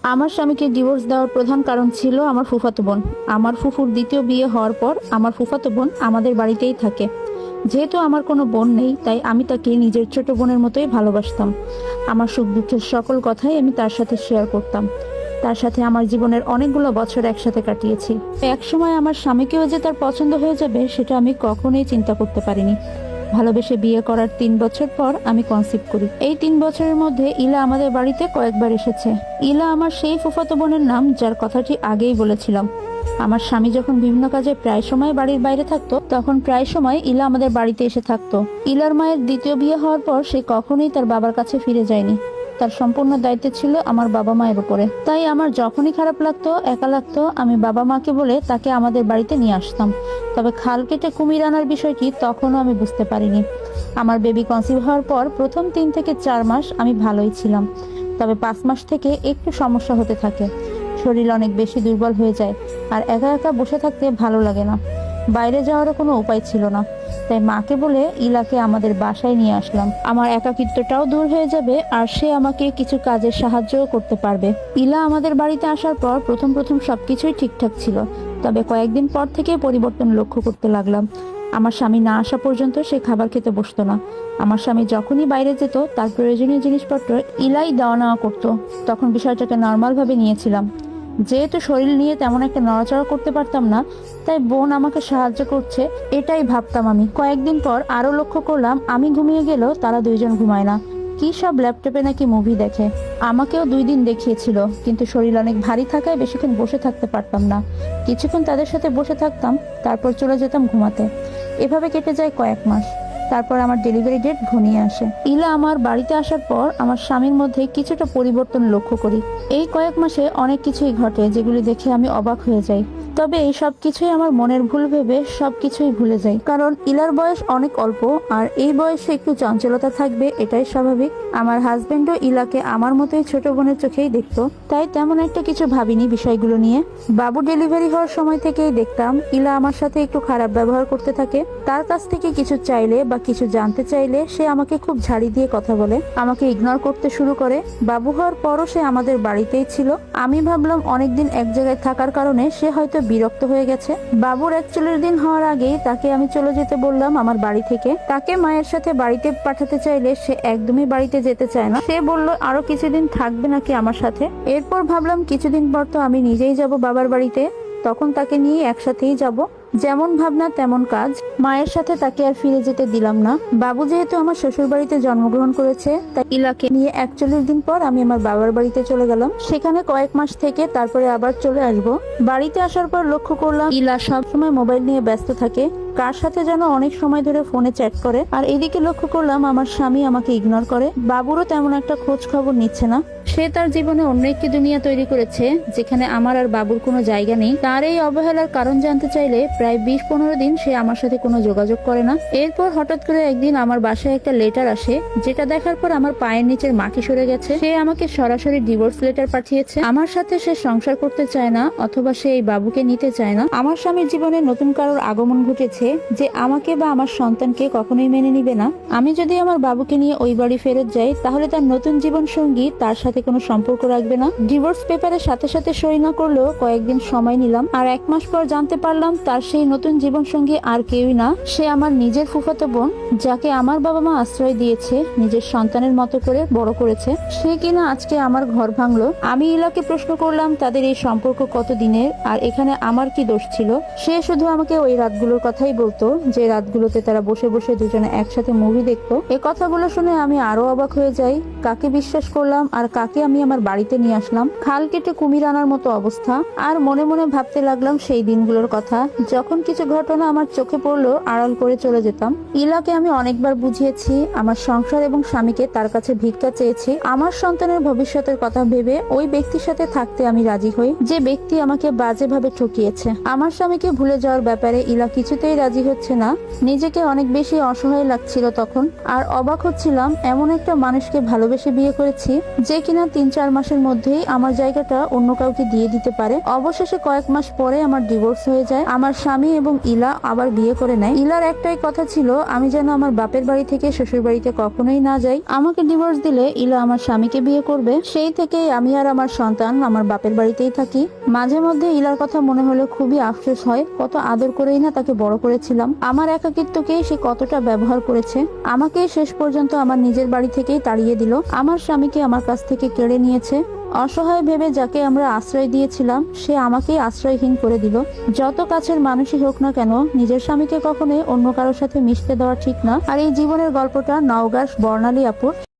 আমার স্বামীকে ডিভোর্স দেওয়ার প্রধান কারণ ছিল আমার ফুফাতো বোন। আমার ফুফুর দ্বিতীয় বিয়ে হওয়ার পর আমার ফুফাতো বোন আমাদের বাড়িতেই থাকে। যেহেতু আমার কোনো বোন নেই, তাই আমি তাকে নিজের ছোট বোনের মতোই ভালোবাসতাম। আমার সুখ দুঃখের সকল কথাই আমি তার সাথে শেয়ার করতাম। তার সাথে আমার জীবনের অনেকগুলো বছর একসাথে কাটিয়েছি। এক সময় আমার স্বামীকেও যে তার পছন্দ হয়ে যাবে, সেটা আমি কখনোই চিন্তা করতে পারিনি। ভালোবেসে বিয়ে করার 3 বছর পর আমি কনসিভ করি। এই 3 বছরের মধ্যে ইলা আমাদের বাড়িতে কয়েকবার এসেছে। ইলা আমার সেই ফুফাতো বোনের নাম, যার কথাটি আগেই বলেছিলাম। আমার স্বামী যখন বিভিন্ন কাজে প্রায় সময় বাড়ির বাইরে থাকতো, তখন প্রায় সময় ইলা আমাদের বাড়িতে এসে থাকতো। ইলার মায়ের দ্বিতীয় বিয়ে হওয়ার পর সে কখনোই তার বাবার কাছে ফিরে যায়নি। তার সম্পূর্ণ দায়িত্ব ছিল আমার বাবা মায়ের উপরে। তাই আমার যখনই খারাপ লাগতো, একা লাগতো, আমি বাবা মাকে বলে তাকে আমাদের বাড়িতে নিয়ে আসতাম। তবে খাল কেটে কুমির আনার বিষয়টি তখনও আমি বুঝতে পারিনি। আমার বেবি কনসিভ হওয়ার পর প্রথম 3 থেকে 4 মাস আমি ভালোই ছিলাম। তবে 5 মাস থেকে একটু সমস্যা হতে থাকে। শরীর অনেক বেশি দুর্বল হয়ে যায়, আর একা একা বসে থাকতে ভালো লাগে না। বাইরে যাওয়ারও কোনো উপায় ছিল না। তাই মাকে বলে ইলাকে আমাদের বাসায় নিয়ে আসলাম। আমার একাকিত্বটাও দূর হয়ে যাবে, আর সে আমাকে কিছু কাজের সাহায্যও করতে পারবে। ইলা আমাদের বাড়িতে আসার পর প্রথম প্রথম সবকিছুই ঠিকঠাক ছিল। তবে কয়েকদিন পর থেকে পরিবর্তন লক্ষ্য করতে লাগলাম। আমার স্বামী না আসা পর্যন্ত সে খাবার খেতে বসতো না। আমার স্বামী যখনই বাইরে যেত, তার প্রয়োজনীয় জিনিসপত্র ইলাই দেওয়া নেওয়া করতো। তখন বিষয়টাকে নর্মাল ভাবে নিয়েছিলাম। যেহেতু শরীর নিয়ে তেমন একটা নড়াচড়া করতে পারতাম না, তাই বোন আমাকে সাহায্য করছে এটাই ভাবতাম আমি। কয়েকদিন পর আরো লক্ষ্য করলাম, আমি ঘুমিয়ে গেলেও তারা দুইজন ঘুমায় না। কি সব ল্যাপটপে নাকি মুভি দেখে। আমাকেও 2 দিন দেখিয়েছিল, কিন্তু শরীর অনেক ভারী থাকায় বেশিক্ষণ বসে থাকতে পারতাম না। কিছুক্ষণ তাদের সাথে বসে থাকতাম, তারপর চলে যেতাম ঘুমাতে। এভাবে কেটে যায় কয়েক মাস। তারপর আমার ডেলিভারি ডেট ঘনিয়ে আসে। ইলা আমার বাড়িতে আসার পর আমার স্বামীর মধ্যে কিছুটা পরিবর্তন লক্ষ্য করি। এই কয়েক মাসে অনেক কিছুই ঘটে, যেগুলি দেখে আমি অবাক হয়ে যাই। তবে এই সব কিছুই আমার মনের ভুল ভেবে সবকিছুই ভুলে যাই, কারণ ইলার বয়স অনেক অল্প, আর এই বয়সে একটু চঞ্চলতা থাকবে, এটাই স্বাভাবিক। আমার হাজবেন্ডও ইলাকে আমার মতোই ছোট বোনের চোখেই দেখতো, তাই তেমন একটা কিছু ভাবিনি বিষয়গুলো নিয়ে। বাবু ডেলিভারি হওয়ার সময় থেকেই দেখতাম ইলা আমার সাথে একটু খারাপ ব্যবহার করতে থাকে। তার কাছ থেকে কিছু চাইলে বা কিছু জানতে চাইলে সে আমাকে খুব ঝাড়ি দিয়ে কথা বলে, আমাকে ইগনোর করতে শুরু করে। বাবু হওয়ার পরও সে আমাদের বাড়িতেই ছিল। আমি ভাবলাম অনেকদিন এক জায়গায় থাকার কারণে সে হয়তো বিরক্ত হয়ে গেছে। বাবুর 41 দিন হওয়ার আগেই তাকে আমি চলে যেতে বললাম আমার বাড়ি থেকে। তাকে মায়ের সাথে বাড়িতে পাঠাতে চাইলে সে একদমই বাড়িতে যেতে চায় না। সে বলল আরো কিছুদিন থাকবে নাকি আমার সাথে। এরপর ভাবলাম কিছুদিন পর তো আমি নিজেই যাব বাবার বাড়িতে, তখন তাকে নিয়ে একসাথেই যাব। যেমন ভাবনা তেমন কাজ। মায়ের সাথে তাকে আর ফিরে যেতে দিলাম না। বাবু যেহেতু আমার শ্বশুর বাড়িতে জন্মগ্রহণ করেছে, তাই ইলাকে নিয়ে 41 দিন পর আমি আমার বাবার বাড়িতে চলে গেলাম। সেখানে কয়েক মাস থেকে তারপরে আবার চলে আসব। বাড়িতে আসার পর লক্ষ্য করলাম ইলা সবসময় মোবাইল নিয়ে ব্যস্ত থাকে, কার সাথে যেন অনেক সময় ধরে ফোনে চ্যাট করে। আর এদিকে লক্ষ্য করলাম আমার স্বামী আমাকে ইগনোর করে। বাবুরও তেমন একটা খোঁজ খবর নিচ্ছে না। সে তার জীবনে অন্য একটি দুনিয়া তৈরি করেছে, যেখানে আমার আর বাবুর কোনো জায়গা নেই। তার এই অবহেলার কারণ জানতে চাইলে প্রায় 20-15 দিন সে আমার সাথে কোনো যোগাযোগ করে না। এরপর হঠাৎ করে একদিন আমার বাসায় একটা লেটার আসে, যেটা দেখার পর আমার পায়ের নিচের মাটি সরে গেছে। সে আমাকে সরাসরি ডিভোর্স লেটার পাঠিয়েছে। আমার সাথে সে সংসার করতে চায় না, অথবা সে এই বাবুকে নিতে চায় না। আমার স্বামীর জীবনে নতুন কারোর আগমন ঘটেছে, যে আমাকে বা আমার সন্তানকে কখনোই মেনে নিবে না। আমি যদি আমার বাবুকে নিয়ে ওই বাড়ি ফেরত যাই, তাহলে তার নতুন জীবন সঙ্গী তার সাথে কোনো সম্পর্ক রাখবে না। ডিভোর্স পেপারের সাথে সাথে সই না করলেও কয়েকদিন সময় নিলাম, আর 1 মাস পর জানতে পারলাম তার সেই নতুন জীবন সঙ্গী আর কেউই না, সে আমার নিজের ফুফাতো বোন, যাকে আমার বাবা মা আশ্রয় দিয়েছে, নিজের সন্তানের মতো করে বড় করেছে। সে কিনা আজকে আমার ঘর ভাঙলো। আমি ইলাকে প্রশ্ন করলাম তাদের এই সম্পর্ক কত দিনের, আর এখানে আমার কি দোষ ছিল। সে শুধু আমাকে ওই রাতগুলোর কথাই বলতো, যে রাতগুলোতে তারা বসে বসে দুজনে একসাথে মুভি দেখতো। এই কথাগুলো শুনে আমি আরো অবাক হয়ে যাই। কাকে বিশ্বাস করলাম আর কাকে আমি আমার বাড়িতে নিয়ে আসলাম। খাল কেটে কুমির আনার মতো অবস্থা। আর মনে মনে ভাবতে লাগলাম সেই দিনগুলোর কথা, যখন কিছু ঘটনা আমার চোখে পড়লো আড়াল করে চলে যেতাম। ইলাকে আমি অনেকবার বুঝিয়েছি, আমার সংসার এবং স্বামীকে তার কাছে ভিক্ষা চেয়েছি। আমার সন্তানের ভবিষ্যতের কথা ভেবে ওই ব্যক্তির সাথে থাকতে আমি রাজি হই, যে ব্যক্তি আমাকে বাজেভাবে ঠকিয়েছে। আমার স্বামীকে ভুলে যাওয়ার ব্যাপারে ইলা কিছুতেই রাজি হচ্ছে না। নিজেকে অনেক বেশি অসহায় লাগছিল তখন, আর অবাক হচ্ছিলাম এমন একটা মানুষকে ভালোবেসে বিয়ে করেছি যে কিনা 3-4 মাসের মধ্যেই আমার জায়গাটা অন্য কাউকে দিয়ে দিতে পারে। অবশেষে কয়েক মাস পরে আমার ডিভোর্স হয়ে যায়। আমার স্বামী এবং ইলা আবার বিয়ে করে নেয়। ইলার একটাই কথা ছিল, আমি যেন আমার বাপের বাড়ি থেকে শ্বশুর বাড়িতে কখনোই না যাই। আমাকে ডিভোর্স দিলে ইলা আমার স্বামীকে বিয়ে করবে। সেই থেকেই আমি আর আমার সন্তান আমার বাপের বাড়িতেই থাকি। মাঝে মধ্যে ইলার কথা মনে হলে খুবই আফসোস হয়, কত আদর করেই না তাকে বড় করেছিলাম। আমার একাকিত্বকে সে কতটা ব্যবহার করেছে। আমাকে শেষ পর্যন্ত আমার নিজের বাড়ি থেকেই তাড়িয়ে দিল। আমার স্বামীকে আমার কাছ থেকে কেড়ে নিয়েছে। অসহায় ভেবে যাকে আমরা আশ্রয় দিয়েছিলাম সে আমাকেই আশ্রয়হীন করে দিল। যত কাছের মানুষই হোক না কেন, নিজের স্বামীকে কখনোই অন্য কারোর সাথে মিশতে দেওয়া ঠিক না। আর এই জীবনের গল্পটা নওগাঁর বর্ণালী আপুর।